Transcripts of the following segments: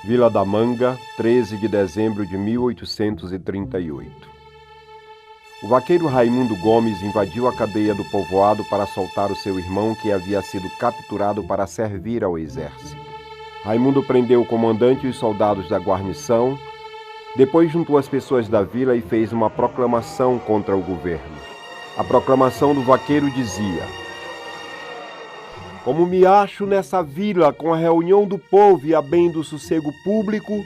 Vila da Manga, 13 de dezembro de 1838. O vaqueiro Raimundo Gomes invadiu a cadeia do povoado para soltar o seu irmão que havia sido capturado para servir ao exército. Raimundo prendeu o comandante e os soldados da guarnição, depois juntou as pessoas da vila e fez uma proclamação contra o governo. A proclamação do vaqueiro dizia: "Como me acho nessa vila com a reunião do povo e a bem do sossego público,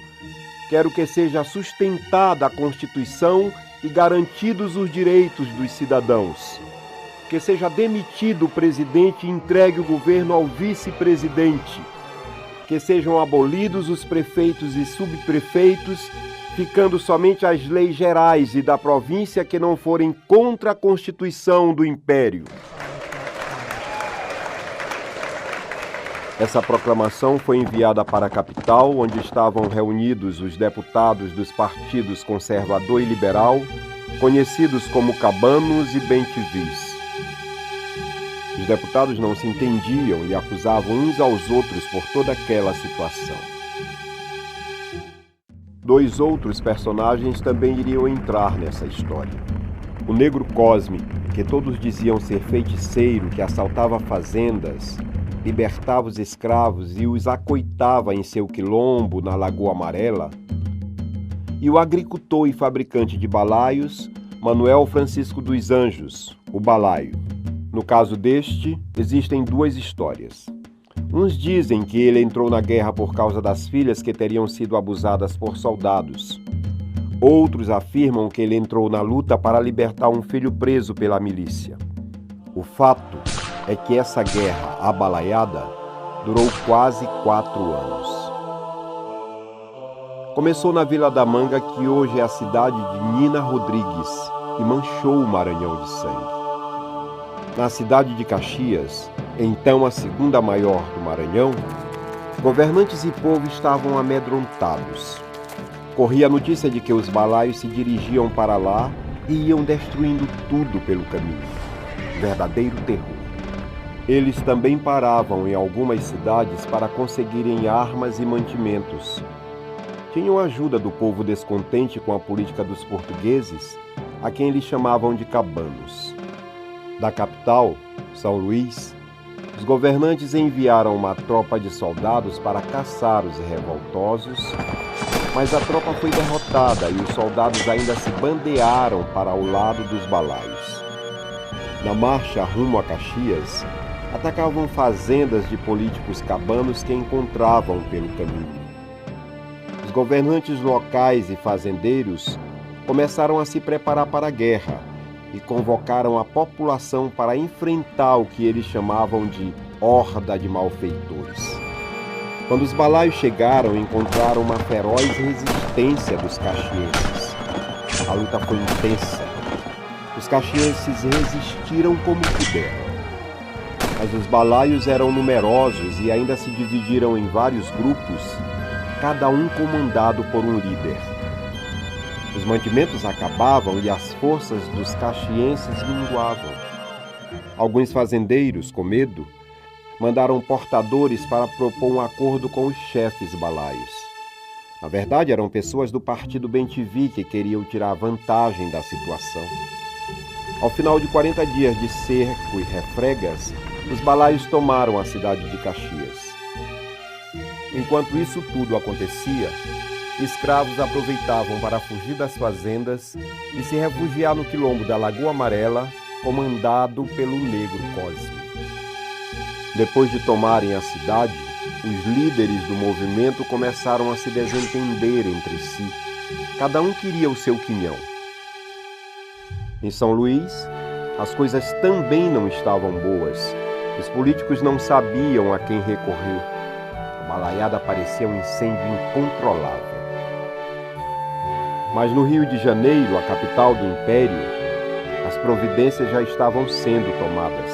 quero que seja sustentada a Constituição e garantidos os direitos dos cidadãos. Que seja demitido o presidente e entregue o governo ao vice-presidente. Que sejam abolidos os prefeitos e subprefeitos, ficando somente as leis gerais e da província que não forem contra a Constituição do Império." Essa proclamação foi enviada para a capital, onde estavam reunidos os deputados dos partidos conservador e liberal, conhecidos como cabanos e bentivis. Os deputados não se entendiam e acusavam uns aos outros por toda aquela situação. Dois outros personagens também iriam entrar nessa história. O negro Cosme, que todos diziam ser feiticeiro, que assaltava fazendas, libertava os escravos e os acoitava em seu quilombo na Lagoa Amarela, e o agricultor e fabricante de balaios, Manuel Francisco dos Anjos, o Balaio. No caso deste, existem duas histórias. Uns dizem que ele entrou na guerra por causa das filhas que teriam sido abusadas por soldados. Outros afirmam que ele entrou na luta para libertar um filho preso pela milícia. O fato é que essa guerra abalaiada durou quase 4 anos. Começou na Vila da Manga, que hoje é a cidade de Nina Rodrigues, e manchou o Maranhão de sangue. Na cidade de Caxias, então a segunda maior do Maranhão, governantes e povo estavam amedrontados. Corria a notícia de que os balaios se dirigiam para lá e iam destruindo tudo pelo caminho. Verdadeiro terror. Eles também paravam em algumas cidades para conseguirem armas e mantimentos. Tinham ajuda do povo descontente com a política dos portugueses, a quem eles chamavam de cabanos. Da capital, São Luís, os governantes enviaram uma tropa de soldados para caçar os revoltosos, mas a tropa foi derrotada e os soldados ainda se bandearam para o lado dos balaios. Na marcha rumo a Caxias, atacavam fazendas de políticos cabanos que encontravam pelo caminho. Os governantes locais e fazendeiros começaram a se preparar para a guerra e convocaram a população para enfrentar o que eles chamavam de horda de malfeitores. Quando os balaios chegaram, encontraram uma feroz resistência dos caxienses. A luta foi intensa. Os caxienses resistiram como puderam. Mas os balaios eram numerosos e ainda se dividiram em vários grupos, cada um comandado por um líder. Os mantimentos acabavam e as forças dos caxienses minguavam. Alguns fazendeiros, com medo, mandaram portadores para propor um acordo com os chefes balaios. Na verdade, eram pessoas do partido Bentivi que queriam tirar vantagem da situação. Ao final de 40 dias de cerco e refregas, os balaios tomaram a cidade de Caxias. Enquanto isso tudo acontecia, escravos aproveitavam para fugir das fazendas e se refugiar no quilombo da Lagoa Amarela, comandado pelo negro Cosme. Depois de tomarem a cidade, os líderes do movimento começaram a se desentender entre si. Cada um queria o seu quinhão. Em São Luís, as coisas também não estavam boas. Os políticos não sabiam a quem recorrer. A balaiada parecia um incêndio incontrolável. Mas no Rio de Janeiro, a capital do Império, as providências já estavam sendo tomadas.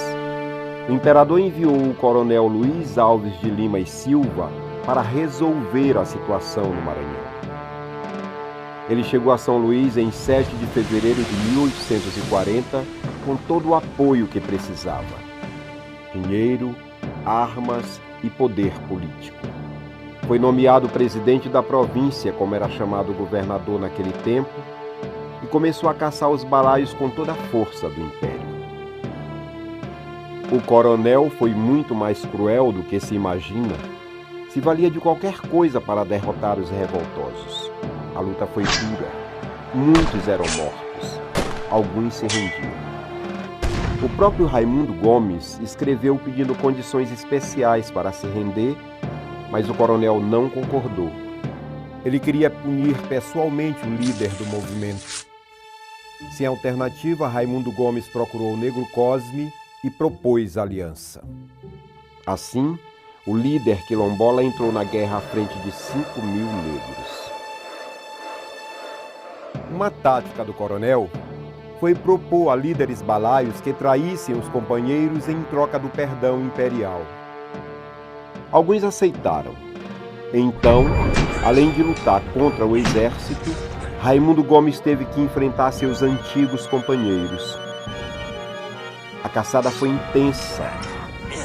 O imperador enviou o coronel Luiz Alves de Lima e Silva para resolver a situação no Maranhão. Ele chegou a São Luís em 7 de fevereiro de 1840 com todo o apoio que precisava: dinheiro, armas e poder político. Foi nomeado presidente da província, como era chamado o governador naquele tempo, e começou a caçar os balaios com toda a força do império. O coronel foi muito mais cruel do que se imagina. Se valia de qualquer coisa para derrotar os revoltosos. A luta foi dura. Muitos eram mortos. Alguns se rendiam. O próprio Raimundo Gomes escreveu pedindo condições especiais para se render, mas o coronel não concordou. Ele queria punir pessoalmente o líder do movimento. Sem alternativa, Raimundo Gomes procurou o Negro Cosme e propôs aliança. Assim, o líder quilombola entrou na guerra à frente de 5.000 negros. Uma tática do coronel foi propor a líderes balaios que traíssem os companheiros em troca do perdão imperial. Alguns aceitaram. Então, além de lutar contra o exército, Raimundo Gomes teve que enfrentar seus antigos companheiros. A caçada foi intensa,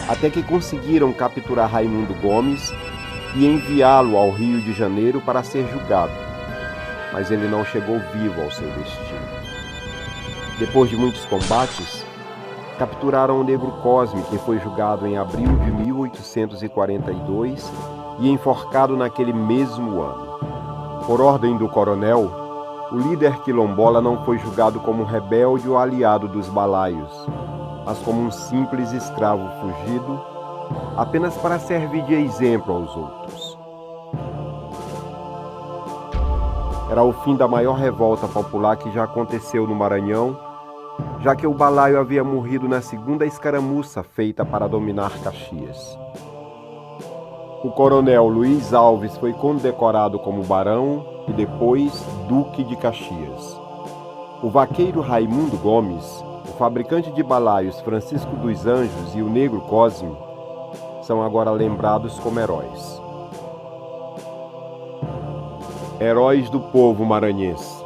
até que conseguiram capturar Raimundo Gomes e enviá-lo ao Rio de Janeiro para ser julgado, mas ele não chegou vivo ao seu destino. Depois de muitos combates, capturaram o Negro Cosme, que foi julgado em abril de 1842 e enforcado naquele mesmo ano. Por ordem do coronel, o líder quilombola não foi julgado como rebelde ou aliado dos balaios, mas como um simples escravo fugido, apenas para servir de exemplo aos outros. Era o fim da maior revolta popular que já aconteceu no Maranhão, já que o balaio havia morrido na segunda escaramuça feita para dominar Caxias. O coronel Luiz Alves foi condecorado como barão e depois duque de Caxias. O vaqueiro Raimundo Gomes, o fabricante de balaios Francisco dos Anjos e o Negro Cosme são agora lembrados como heróis. Heróis do povo maranhense,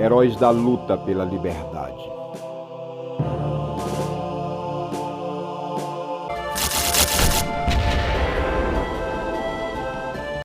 heróis da luta pela liberdade.